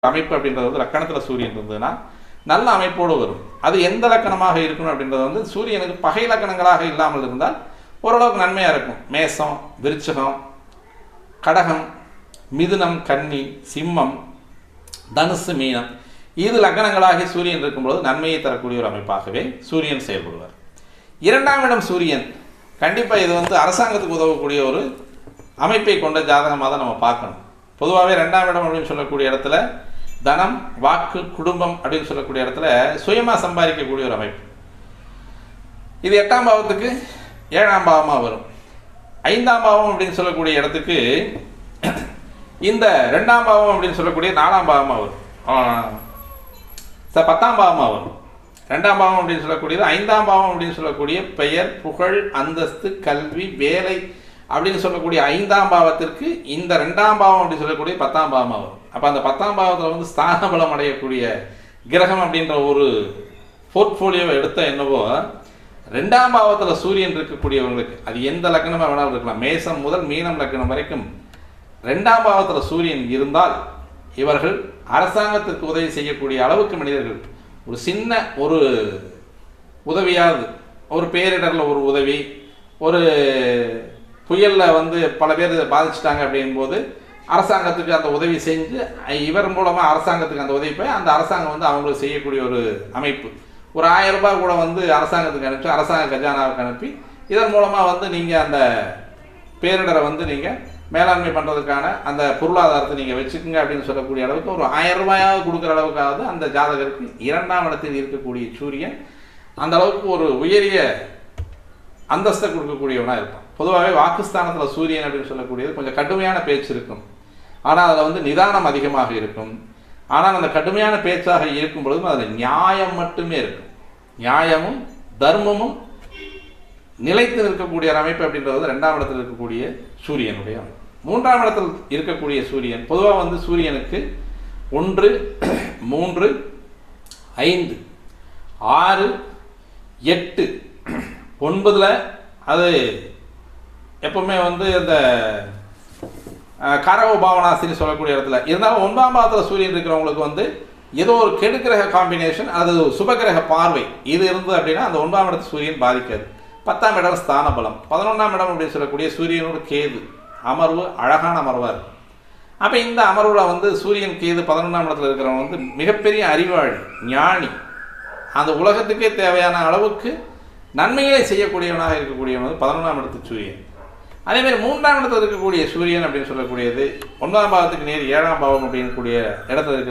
அமைப்பு அப்படின்றது வந்து லக்கணத்தில் சூரியன் இருந்ததுன்னா நல்ல அமைப்போடு வரும். அது எந்த லக்கணமாக இருக்கணும் அப்படின்றது வந்து சூரியனுக்கு பகை லக்கணங்களாக இல்லாமல் இருந்தால் ஓரளவுக்கு நன்மையாக இருக்கும். மேசம், விருச்சகம், கடகம், மிதுனம், கன்னி, சிம்மம், தனுசு, மீனம் இது லக்கணங்களாகி சூரியன் இருக்கும்போது நன்மையை தரக்கூடிய ஒரு அமைப்பாகவே சூரியன் செயல்படுவார். இரண்டாம் இடம் சூரியன் கண்டிப்பாக இது வந்து அரசாங்கத்துக்கு உதவக்கூடிய ஒரு அமைப்பை கொண்ட ஜாதகமாக தான் நம்ம பார்க்கணும். பொதுவாகவே ரெண்டாம் இடம் அப்படின்னு சொல்லக்கூடிய இடத்துல தனம், வாக்கு, குடும்பம் அப்படின்னு சொல்லக்கூடிய இடத்துல சுயமாக சம்பாதிக்கக்கூடிய ஒரு அமைப்பு. இது 8ஆம் பாவத்துக்கு 7ஆம் பாவமாக வரும். 5ஆம் பாவம் அப்படின்னு சொல்லக்கூடிய இடத்துக்கு இந்த 2ஆம் பாவம் அப்படின்னு சொல்லக்கூடிய 4ஆம் பாவமாக வரும். 10ஆம் பாவமாக வரும். 2ஆம் பாவம் அப்படின்னு சொல்லக்கூடியது 5ஆம் பாவம் அப்படின்னு சொல்லக்கூடிய பெயர், புகழ், அந்தஸ்து, கல்வி, வேலை அப்படின்னு சொல்லக்கூடிய 5ஆம் பாவத்திற்கு இந்த 2ஆம் பாவம் அப்படின்னு சொல்லக்கூடிய 10ஆம் பாவமாக வரும். அப்போ அந்த 10ஆம் பாவத்தில் வந்து ஸ்தான பலம் அடையக்கூடிய கிரகம் அப்படின்ற ஒரு போர்ட்ஃபோலியோவை எடுத்த என்னவோ 2ஆம் பாவத்தில் சூரியன் இருக்கக்கூடியவங்களுக்கு அது எந்த லக்னமாக வேணாலும் இருக்கலாம். மேசம் முதல் மீனம் லக்னம் வரைக்கும் 2ஆம் பாவத்தில் சூரியன் இருந்தால் இவர்கள் அரசாங்கத்திற்கு உதவி செய்யக்கூடிய அளவுக்கு மனிதர்கள் ஒரு சின்ன ஒரு உதவியாவது, ஒரு பேரிடரில் ஒரு உதவி, ஒரு புயலில் வந்து பல பேர் பாதிச்சிட்டாங்க அப்படிங்கும்போது அரசாங்கத்துக்கு அந்த உதவி செஞ்சு இவர் மூலமாக அரசாங்கத்துக்கு அந்த உதவி போய் அந்த அரசாங்கம் வந்து அவங்களுக்கு செய்யக்கூடிய ஒரு அமைப்பு. ஒரு 1000 ரூபாய் கூட வந்து அரசாங்கத்துக்கு அனுப்பி அரசாங்க கஜானாவுக்கு அனுப்பி இதன் மூலமாக வந்து நீங்கள் அந்த பேரிடரை வந்து நீங்கள் மேலாண்மை பண்ணுறதுக்கான அந்த பொருளாதாரத்தை நீங்கள் வச்சுக்கோங்க அப்படின்னு சொல்லக்கூடிய அளவுக்கு ஒரு 1000 ரூபாயாவது கொடுக்குற அளவுக்காவது அந்த ஜாதகருக்கு 2ஆம் இடத்தில் இருக்கக்கூடிய சூரியன் அந்த அளவுக்கு ஒரு உயரிய அந்தஸ்தை கொடுக்கக்கூடியவனாக இருக்கும். பொதுவாகவே வாக்குஸ்தானத்தில் சூரியன் அப்படின்னு சொல்லக்கூடியது கொஞ்சம் கடுமையான பேச்சு இருக்கும். ஆனால் அதில் வந்து நிதானம் அதிகமாக இருக்கும். ஆனால் அந்த கடுமையான பேச்சாக இருக்கும் பொழுதும் அதில் நியாயம் மட்டுமே இருக்கும். நியாயமும் தர்மமும் நிலைத்து நிற்கக்கூடிய அமைப்பு அப்படின்றது 2ஆம் இடத்தில் இருக்கக்கூடிய சூரியனுடைய அமைப்பு. 3ஆம் இடத்தில் இருக்கக்கூடிய சூரியன் பொதுவாக வந்து சூரியனுக்கு 1, 3, 5, 6, 8, 9 அது எப்பவுமே வந்து இந்த கரவ பாவனாசின்னு சொல்லக்கூடிய இடத்துல இருந்தாலும் 9ஆம் பாவத்தில் சூரியன் இருக்கிறவங்களுக்கு வந்து ஏதோ ஒரு கெடுக்கிரக காம்பினேஷன் அது சுபகிரக பார்வை இது இருந்தது அப்படின்னா அந்த 9ஆம் இடத்து சூரியன் பாதிக்காது. 10ஆம் இடம் ஸ்தான பலம். 11ஆம் இடம் அப்படின்னு சொல்லக்கூடிய சூரியனோட கேது அமர்வு அழகான அமர்வாக இருக்கும். அப்போ இந்த அமர்வில் வந்து சூரியன் கேது 11ஆம் இடத்துல இருக்கிறவங்க வந்து மிகப்பெரிய அறிவாளி, ஞானி, அந்த உலகத்துக்கே தேவையான அளவுக்கு நன்மைகளை செய்யக்கூடியவனாக இருக்கக்கூடியவன் வந்து 11ஆம் இடத்து சூரியன். அதேமாதிரி 3ஆம் இடத்துல இருக்கக்கூடிய சூரியன் அப்படின்னு சொல்லக்கூடியது 9ஆம் பாவத்துக்கு நேர் 7ஆம் பாவம் அப்படின்னு கூடிய இடத்துல இருக்கிறது